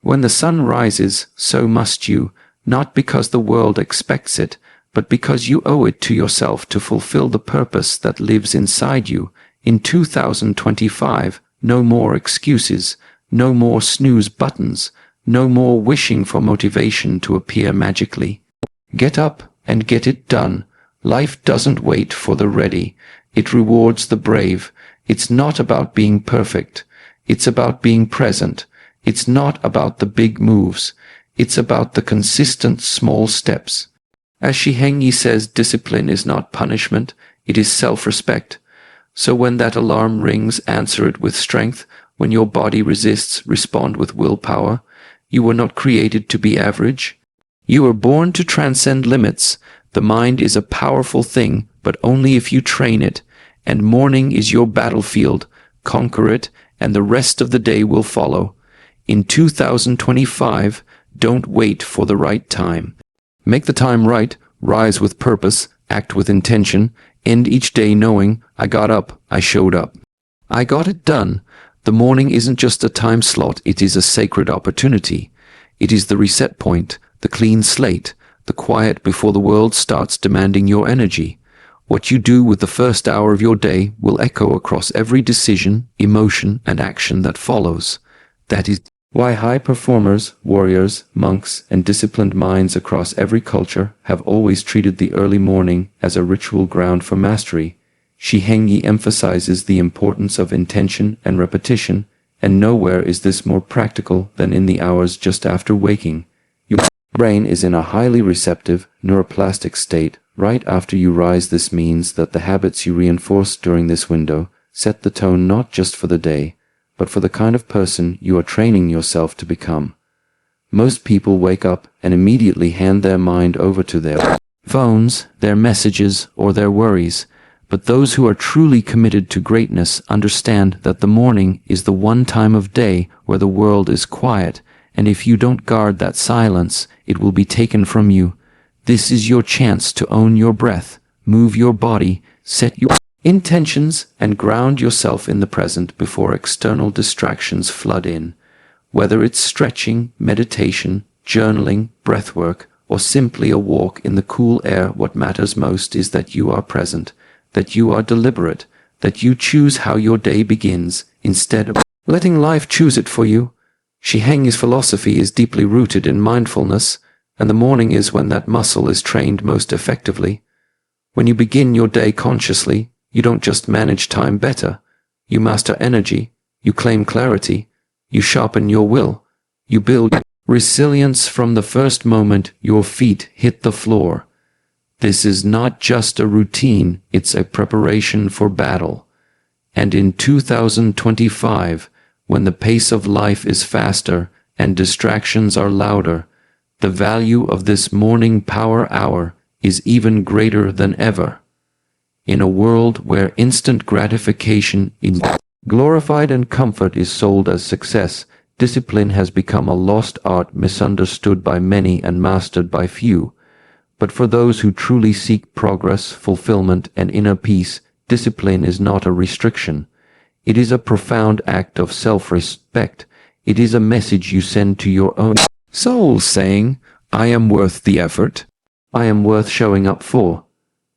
When the sun rises, so must you, not because the world expects it, but because you owe it to yourself to fulfill the purpose that lives inside you. In 2025, no more excuses, no more snooze buttons, no more wishing for motivation to appear magically. Get up and get it done. Life doesn't wait for the ready. It rewards the brave. It's not about being perfect. It's about being present. It's not about the big moves. It's about the consistent small steps. As Shi Heng Yi says, discipline is not punishment, it is self-respect. So when that alarm rings, answer it with strength. When your body resists, respond with willpower. You were not created to be average. You were born to transcend limits. The mind is a powerful thing, but only if you train it. And morning is your battlefield. Conquer it, and the rest of the day will follow. In 2025, don't wait for the right time. Make the time right, rise with purpose, act with intention, end each day knowing, I got up, I showed up. I got it done. The morning isn't just a time slot, it is a sacred opportunity. It is the reset point, the clean slate, the quiet before the world starts demanding your energy. What you do with the first hour of your day will echo across every decision, emotion, and action that follows. That is why high performers, warriors, monks, and disciplined minds across every culture have always treated the early morning as a ritual ground for mastery. Shi Heng Yi emphasizes the importance of intention and repetition, and nowhere is this more practical than in the hours just after waking. Your brain is in a highly receptive, neuroplastic state right after you rise. This means that the habits you reinforce during this window set the tone not just for the day, but for the kind of person you are training yourself to become. Most people wake up and immediately hand their mind over to their phones, their messages, or their worries. But those who are truly committed to greatness understand that the morning is the one time of day where the world is quiet, and if you don't guard that silence, it will be taken from you. This is your chance to own your breath, move your body, set your intentions, and ground yourself in the present before external distractions flood in. Whether it's stretching, meditation, journaling, breathwork, or simply a walk in the cool air, what matters most is that you are present, that you are deliberate, that you choose how your day begins, instead of letting life choose it for you. Shi Heng Yi's philosophy is deeply rooted in mindfulness, and the morning is when that muscle is trained most effectively. When you begin your day consciously, you don't just manage time better, you master energy, you claim clarity, you sharpen your will, you build resilience from the first moment your feet hit the floor. This is not just a routine, it's a preparation for battle. And in 2025, when the pace of life is faster and distractions are louder, the value of this morning power hour is even greater than ever. In a world where instant gratification is glorified and comfort is sold as success, discipline has become a lost art, misunderstood by many and mastered by few. But for those who truly seek progress, fulfillment, and inner peace, discipline is not a restriction. It is a profound act of self-respect. It is a message you send to your own soul saying, I am worth the effort. I am worth showing up for.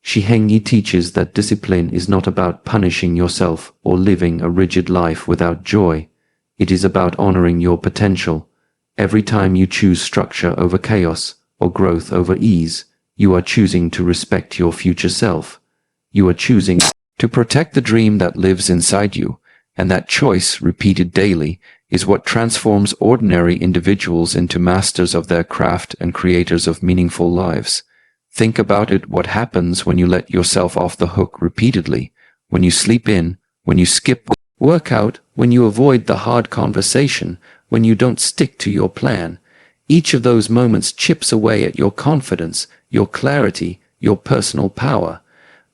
Shi Heng Yi teaches that discipline is not about punishing yourself or living a rigid life without joy. It is about honoring your potential. Every time you choose structure over chaos or growth over ease, you are choosing to respect your future self. You are choosing to protect the dream that lives inside you, and that choice, repeated daily, is what transforms ordinary individuals into masters of their craft and creators of meaningful lives. Think about it. What happens when you let yourself off the hook repeatedly? When you sleep in, when you skip workout, when you avoid the hard conversation, when you don't stick to your plan. Each of those moments chips away at your confidence, your clarity, your personal power.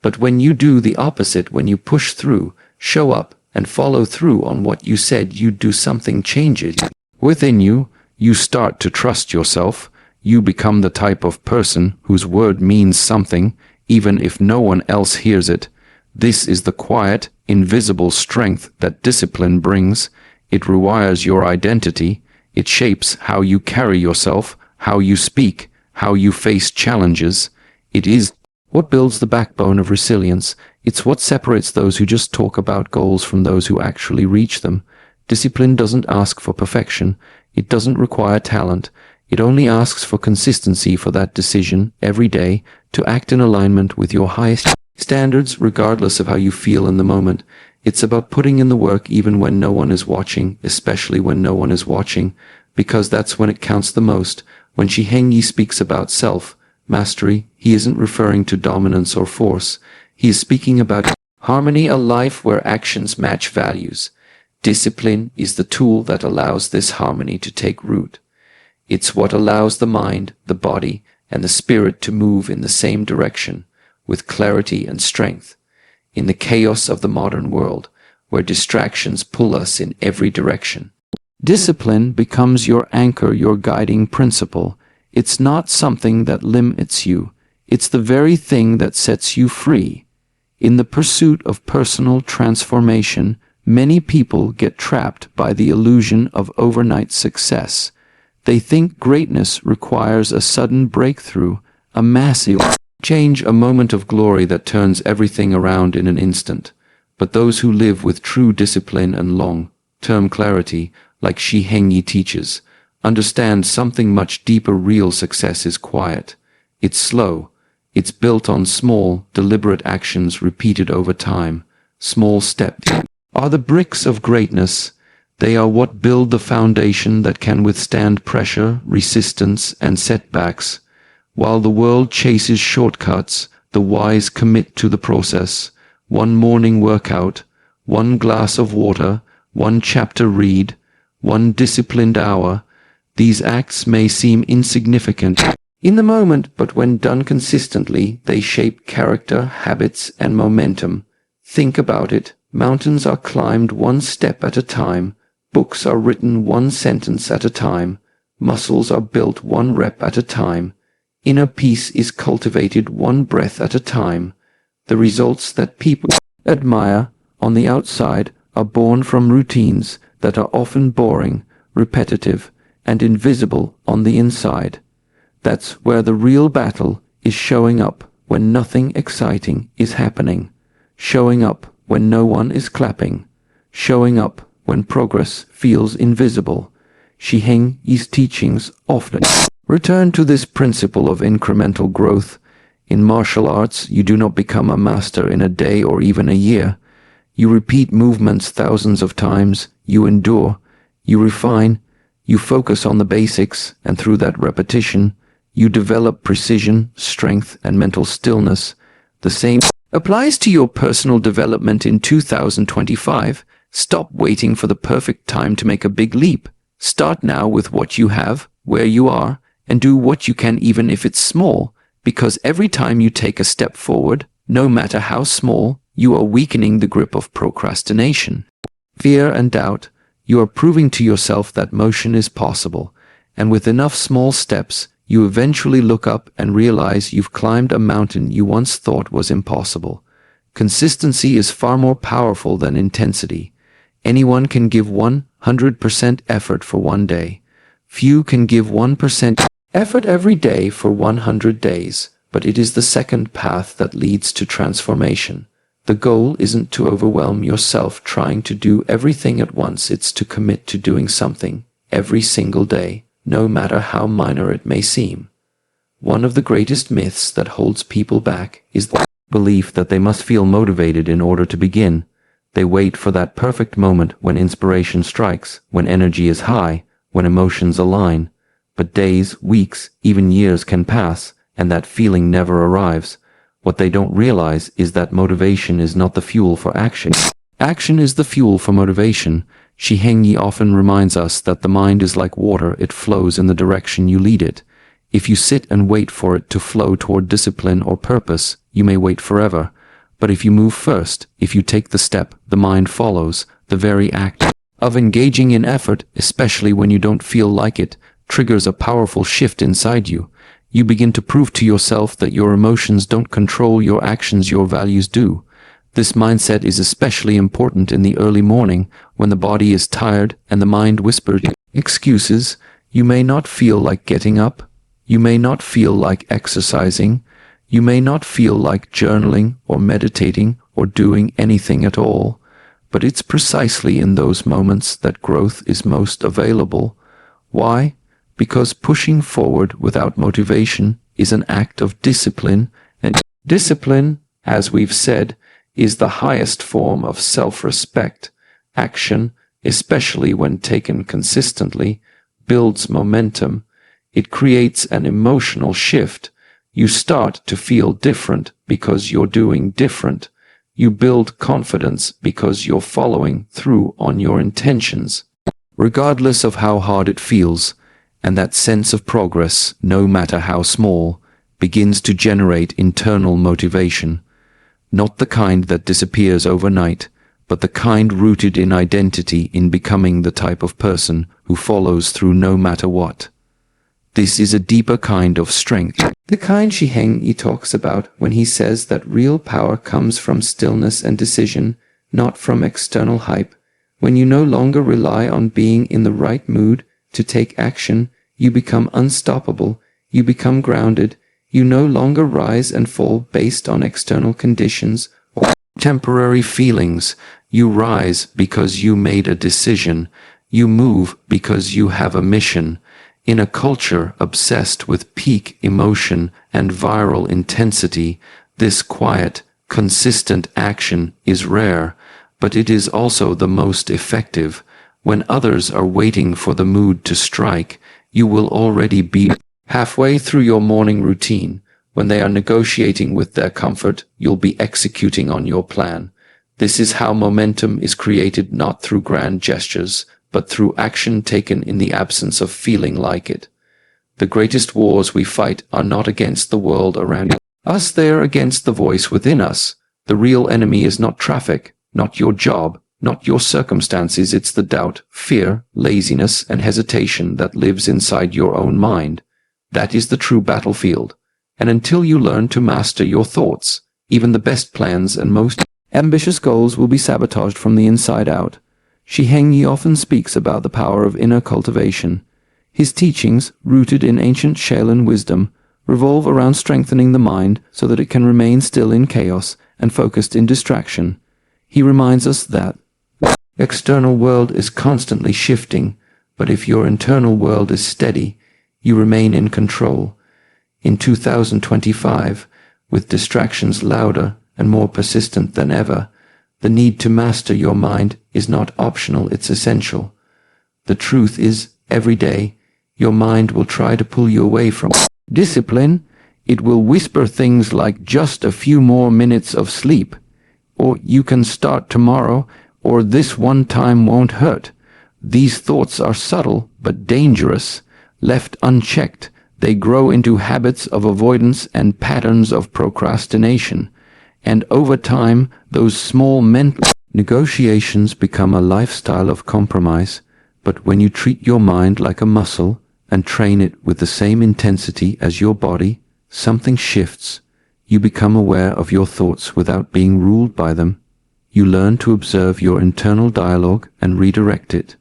But when you do the opposite, when you push through, show up, and follow through on what you said you'd do, something changes within you. You start to trust yourself. You become the type of person whose word means something, even if no one else hears it. This is the quiet, invisible strength that discipline brings. It rewires your identity. It shapes how you carry yourself, how you speak, how you face challenges. It is what builds the backbone of resilience. It's what separates those who just talk about goals from those who actually reach them. Discipline doesn't ask for perfection. It doesn't require talent. It only asks for consistency, for that decision every day to act in alignment with your highest standards, regardless of how you feel in the moment. It's about putting in the work even when no one is watching, especially when no one is watching, because that's when it counts the most. When Shi Heng Yi speaks about self-mastery, he isn't referring to dominance or force. He is speaking about harmony, a life where actions match values. Discipline is the tool that allows this harmony to take root. It's what allows the mind, the body, and the spirit to move in the same direction, with clarity and strength. In the chaos of the modern world, where distractions pull us in every direction, discipline becomes your anchor, your guiding principle. It's not something that limits you. It's the very thing that sets you free. In the pursuit of personal transformation, many people get trapped by the illusion of overnight success. They think greatness requires a sudden breakthrough, a massive change, a moment of glory that turns everything around in an instant. But those who live with true discipline and long-term clarity, like Shi Heng Yi teaches, understand something much deeper. Real success is quiet. It's slow. It's built on small, deliberate actions repeated over time. Small steps are the bricks of greatness. They are what build the foundation that can withstand pressure, resistance, and setbacks. While the world chases shortcuts, the wise commit to the process. One morning workout, one glass of water, one chapter read, one disciplined hour. These acts may seem insignificant in the moment, but when done consistently, they shape character, habits, and momentum. Think about it. Mountains are climbed one step at a time. Books are written one sentence at a time. Muscles are built one rep at a time. Inner peace is cultivated one breath at a time. The results that people admire on the outside are born from routines that are often boring, repetitive, and invisible on the inside. That's where the real battle is, showing up when nothing exciting is happening, showing up when no one is clapping, showing up when progress feels invisible. Shi Heng Yi's teachings often return to this principle of incremental growth. In martial arts, you do not become a master in a day or even a year. You repeat movements thousands of times, you endure, you refine, you focus on the basics, and through that repetition, you develop precision, strength, and mental stillness. The same applies to your personal development in 2025. Stop waiting for the perfect time to make a big leap. Start now with what you have, where you are, and do what you can even if it's small, because every time you take a step forward, no matter how small, you are weakening the grip of procrastination, fear, and doubt. You are proving to yourself that motion is possible, and with enough small steps, you eventually look up and realize you've climbed a mountain you once thought was impossible. Consistency is far more powerful than intensity. Anyone can give 100% effort for one day. Few can give 1% effort every day for 100 days, but it is the second path that leads to transformation. The goal isn't to overwhelm yourself trying to do everything at once. It's to commit to doing something every single day, no matter how minor it may seem. One of the greatest myths that holds people back is the belief that they must feel motivated in order to begin. They wait for that perfect moment when inspiration strikes, when energy is high, when emotions align. But days, weeks, even years can pass, and that feeling never arrives. What they don't realize is that motivation is not the fuel for action. Action is the fuel for motivation. Shi Heng Yi often reminds us that the mind is like water. It flows in the direction you lead it. If you sit and wait for it to flow toward discipline or purpose, you may wait forever. But if you move first, if you take the step, the mind follows. The very act of engaging in effort, especially when you don't feel like it, triggers a powerful shift inside you. You begin to prove to yourself that your emotions don't control your actions, your values do. This mindset is especially important in the early morning, when the body is tired and the mind whispers, excuses. You may not feel like getting up. You may not feel like exercising. You may not feel like journaling or meditating or doing anything at all. But it's precisely in those moments that growth is most available. Why? Because pushing forward without motivation is an act of discipline, and discipline, as we've said, is the highest form of self-respect. Action, especially when taken consistently, builds momentum. It creates an emotional shift. You start to feel different because you're doing different. You build confidence because you're following through on your intentions, regardless of how hard it feels, and that sense of progress, no matter how small, begins to generate internal motivation. Not the kind that disappears overnight, but the kind rooted in identity, in becoming the type of person who follows through no matter what. This is a deeper kind of strength, the kind Shi Heng Yi talks about when he says that real power comes from stillness and decision, not from external hype. When you no longer rely on being in the right mood to take action, you become unstoppable, you become grounded, you no longer rise and fall based on external conditions or temporary feelings. You rise because you made a decision. You move because you have a mission. In a culture obsessed with peak emotion and viral intensity, this quiet, consistent action is rare, but it is also the most effective. When others are waiting for the mood to strike, you will already be halfway through your morning routine. When they are negotiating with their comfort, you'll be executing on your plan. This is how momentum is created, not through grand gestures, but through action taken in the absence of feeling like it. The greatest wars we fight are not against the world around us, they are against the voice within us. The real enemy is not traffic, not your job, not your circumstances. It's the doubt, fear, laziness, and hesitation that lives inside your own mind. That is the true battlefield. And until you learn to master your thoughts, even the best plans and most ambitious goals will be sabotaged from the inside out. Shi Heng Yi often speaks about the power of inner cultivation. His teachings, rooted in ancient Shaolin wisdom, revolve around strengthening the mind so that it can remain still in chaos and focused in distraction. He reminds us that the external world is constantly shifting, but if your internal world is steady, you remain in control. In 2025, with distractions louder and more persistent than ever, the need to master your mind is not optional, it's essential. The truth is, every day, your mind will try to pull you away from discipline. It will whisper things like just a few more minutes of sleep, or you can start tomorrow, or this one time won't hurt. These thoughts are subtle but dangerous. Left unchecked, they grow into habits of avoidance and patterns of procrastination. And over time, those small mental negotiations become a lifestyle of compromise. But when you treat your mind like a muscle and train it with the same intensity as your body, something shifts. You become aware of your thoughts without being ruled by them. You learn to observe your internal dialogue and redirect it.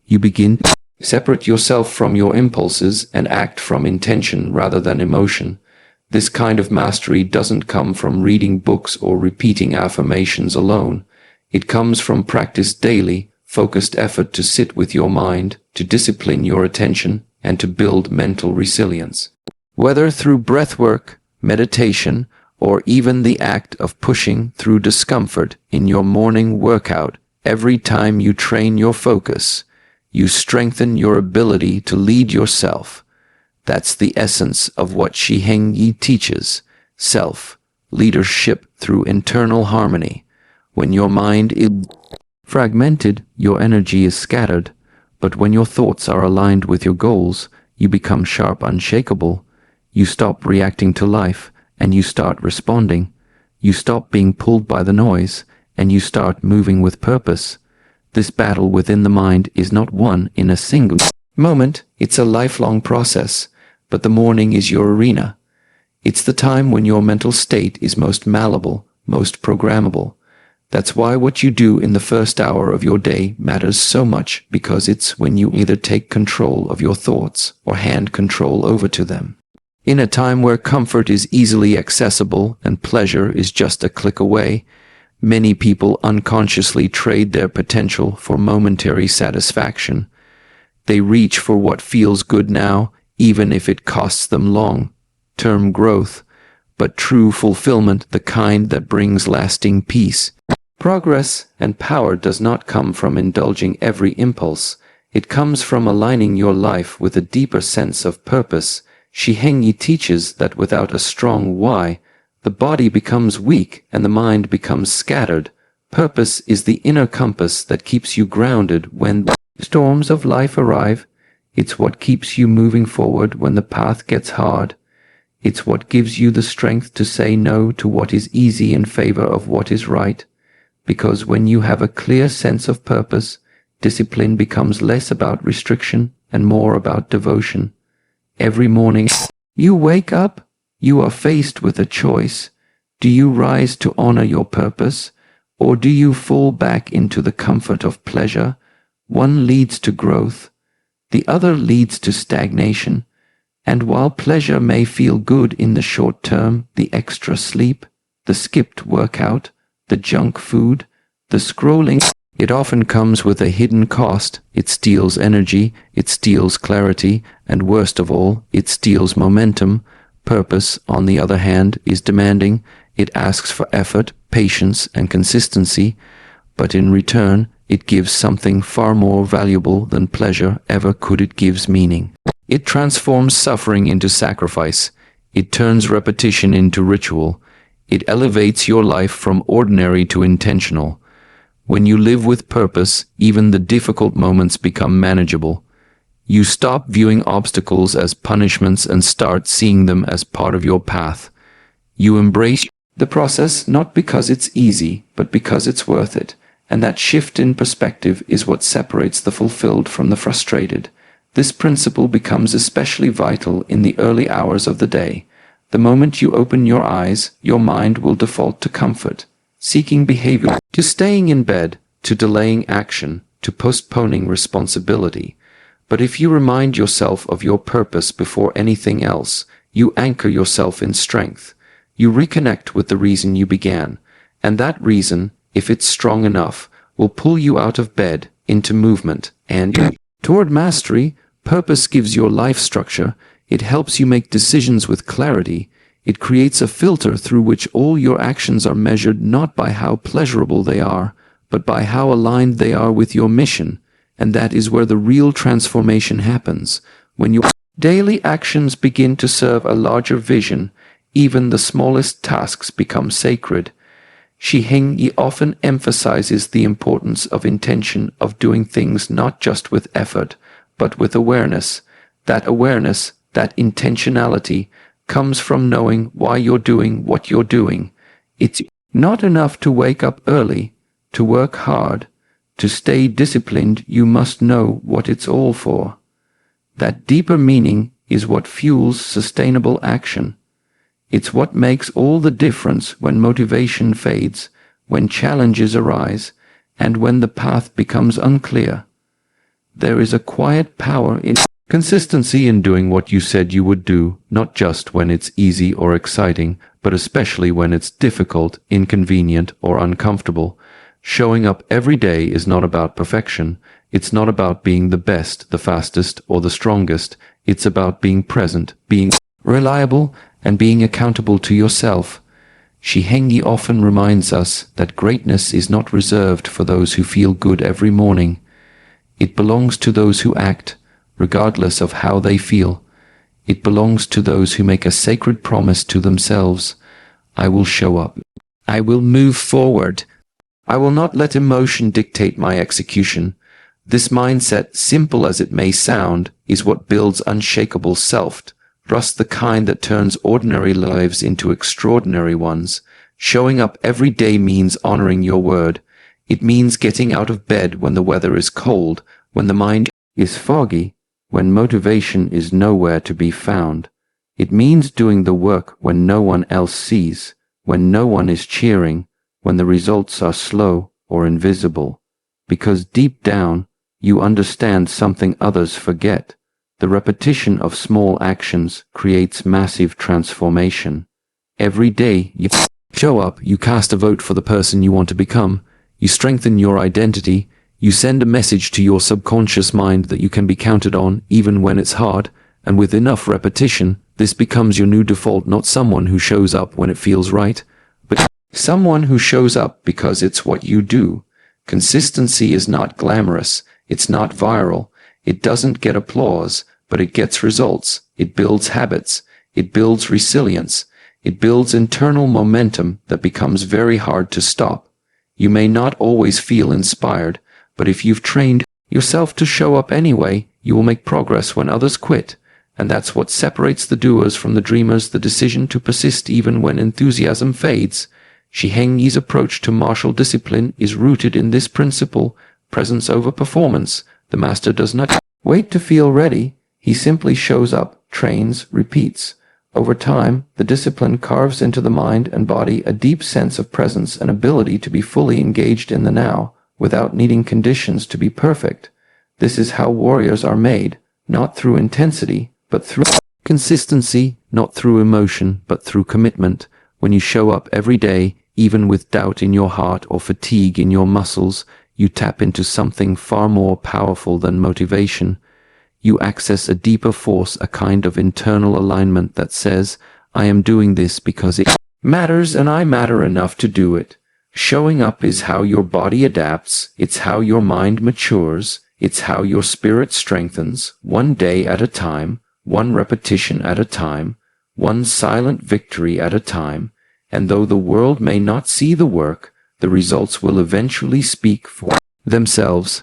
You begin to separate yourself from your impulses and act from intention rather than emotion. This kind of mastery doesn't come from reading books or repeating affirmations alone. It comes from practice daily, focused effort to sit with your mind, to discipline your attention, and to build mental resilience. Whether through breathwork, meditation, or even the act of pushing through discomfort in your morning workout, every time you train your focus, you strengthen your ability to lead yourself. That's the essence of what Shi Heng Yi teaches, self-leadership through internal harmony. When your mind is fragmented, your energy is scattered, but when your thoughts are aligned with your goals, you become sharp, unshakable. You stop reacting to life, and you start responding. You stop being pulled by the noise, and you start moving with purpose. This battle within the mind is not won in a single moment, it's a lifelong process. But the morning is your arena. It's the time when your mental state is most malleable, most programmable. That's why what you do in the first hour of your day matters so much, because it's when you either take control of your thoughts or hand control over to them. In a time where comfort is easily accessible and pleasure is just a click away, many people unconsciously trade their potential for momentary satisfaction. They reach for what feels good now, even if it costs them long-term growth, but true fulfillment, the kind that brings lasting peace. Progress and power does not come from indulging every impulse. It comes from aligning your life with a deeper sense of purpose. Shi Heng Yi teaches that without a strong why, the body becomes weak and the mind becomes scattered. Purpose is the inner compass that keeps you grounded when storms of life arrive. It's what keeps you moving forward when the path gets hard. It's what gives you the strength to say no to what is easy in favor of what is right. Because when you have a clear sense of purpose, discipline becomes less about restriction and more about devotion. Every morning you wake up, you are faced with a choice. Do you rise to honor your purpose, or do you fall back into the comfort of pleasure? One leads to growth, the other leads to stagnation. And while pleasure may feel good in the short term, the extra sleep, the skipped workout, the junk food, the scrolling, it often comes with a hidden cost. It steals energy, it steals clarity, and worst of all, it steals momentum. Purpose, on the other hand, is demanding. It asks for effort, patience, and consistency, but in return, it gives something far more valuable than pleasure ever could. It gives meaning. It transforms suffering into sacrifice. It turns repetition into ritual. It elevates your life from ordinary to intentional. When you live with purpose, even the difficult moments become manageable. You stop viewing obstacles as punishments and start seeing them as part of your path. You embrace the process not because it's easy, but because it's worth it. And that shift in perspective is what separates the fulfilled from the frustrated. This principle becomes especially vital in the early hours of the day. The moment you open your eyes, your mind will default to comfort, seeking behavior, to staying in bed, to delaying action, to postponing responsibility. But if you remind yourself of your purpose before anything else, you anchor yourself in strength. You reconnect with the reason you began, and that reason, if it's strong enough, will pull you out of bed, into movement, and toward mastery. Purpose gives your life structure. It helps you make decisions with clarity. It creates a filter through which all your actions are measured not by how pleasurable they are, but by how aligned they are with your mission. And that is where the real transformation happens. When your daily actions begin to serve a larger vision, even the smallest tasks become sacred. Shi Heng Yi often emphasizes the importance of intention, of doing things not just with effort, but with awareness. That awareness, that intentionality, comes from knowing why you're doing what you're doing. It's not enough to wake up early, to work hard, to stay disciplined. You must know what it's all for. That deeper meaning is what fuels sustainable action. It's what makes all the difference when motivation fades, when challenges arise, and when the path becomes unclear. There is a quiet power in consistency, in doing what you said you would do, not just when it's easy or exciting, but especially when it's difficult, inconvenient, or uncomfortable. Showing up every day is not about perfection. It's not about being the best, the fastest, or the strongest. It's about being present, being reliable, and being accountable to yourself. Shi Heng Yi often reminds us that greatness is not reserved for those who feel good every morning. It belongs to those who act, regardless of how they feel. It belongs to those who make a sacred promise to themselves. I will show up. I will move forward. I will not let emotion dictate my execution. This mindset, simple as it may sound, is what builds unshakable self-trust, the kind that turns ordinary lives into extraordinary ones. Showing up every day means honoring your word. It means getting out of bed when the weather is cold, when the mind is foggy, when motivation is nowhere to be found. It means doing the work when no one else sees, when no one is cheering, when the results are slow or invisible, because deep down you understand something others forget. The repetition of small actions creates massive transformation. Every day you show up, you cast a vote for the person you want to become, you strengthen your identity, you send a message to your subconscious mind that you can be counted on even when it's hard, and with enough repetition, this becomes your new default, not someone who shows up when it feels right, but someone who shows up because it's what you do. Consistency is not glamorous, it's not viral, it doesn't get applause, but it gets results. It builds habits, it builds resilience, it builds internal momentum that becomes very hard to stop. You may not always feel inspired, but if you've trained yourself to show up anyway, you will make progress when others quit. And that's what separates the doers from the dreamers, the decision to persist even when enthusiasm fades. Shi Heng Yi's approach to martial discipline is rooted in this principle: presence over performance. The master does not wait to feel ready. He simply shows up, trains, repeats. Over time, the discipline carves into the mind and body a deep sense of presence and ability to be fully engaged in the now, without needing conditions to be perfect. This is how warriors are made, not through intensity, but through consistency, not through emotion, but through commitment. When you show up every day, even with doubt in your heart or fatigue in your muscles, you tap into something far more powerful than motivation. You access a deeper force, a kind of internal alignment that says, I am doing this because it matters and I matter enough to do it. Showing up is how your body adapts, it's how your mind matures, it's how your spirit strengthens, one day at a time, one repetition at a time, one silent victory at a time, and though the world may not see the work, the results will eventually speak for themselves.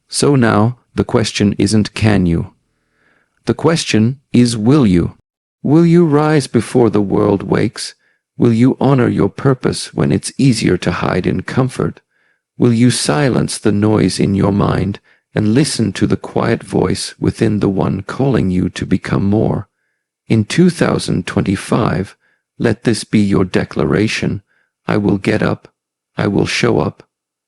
So now, the question isn't can you? The question is will you? Will you rise before the world wakes? Will you honor your purpose when it's easier to hide in comfort? Will you silence the noise in your mind and listen to the quiet voice within, the one calling you to become more? In 2025, let this be your declaration. I will get up. I will show up.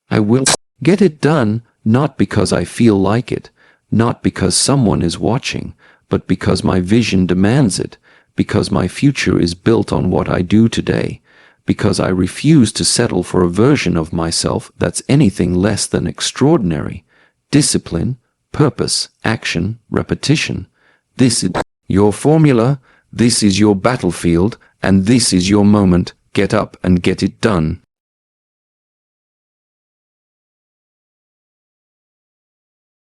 I will get it done, not because I feel like it, not because someone is watching, but because my vision demands it, because my future is built on what I do today, because I refuse to settle for a version of myself that's anything less than extraordinary. Discipline, purpose, action, repetition. This is your formula, this is your battlefield, and this is your moment. Get up and get it done.